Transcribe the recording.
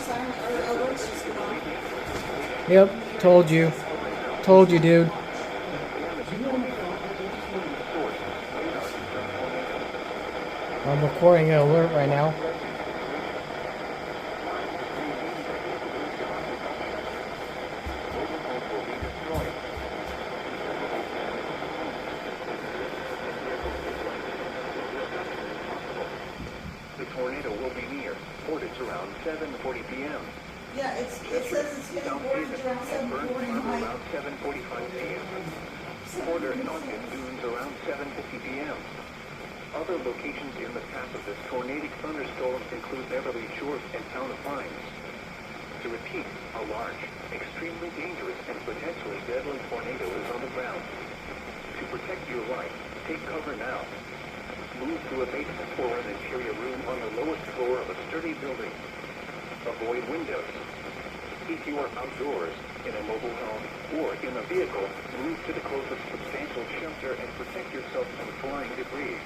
siren or alerts just go off. Yep, told you. Told you, dude. I'm recording an alert right now. The tornado will be near Portage around 7:40 p.m. Yeah, it says it's hitting Portage around 7:40 tonight. Around 7:45 p.m. Porter Duncan Dunes around 7:50 p.m. Other locations in the path of this tornadic thunderstorm include Beverly Shores and Town of Pines. To repeat, a large, extremely dangerous, and potentially deadly tornado is on the ground. To protect your life, take cover now. Move to a basement or an interior room on the lowest floor of a sturdy building. Avoid windows. If you are outdoors, in a mobile home, or in a vehicle, move to the closest substantial shelter and protect yourself from flying debris.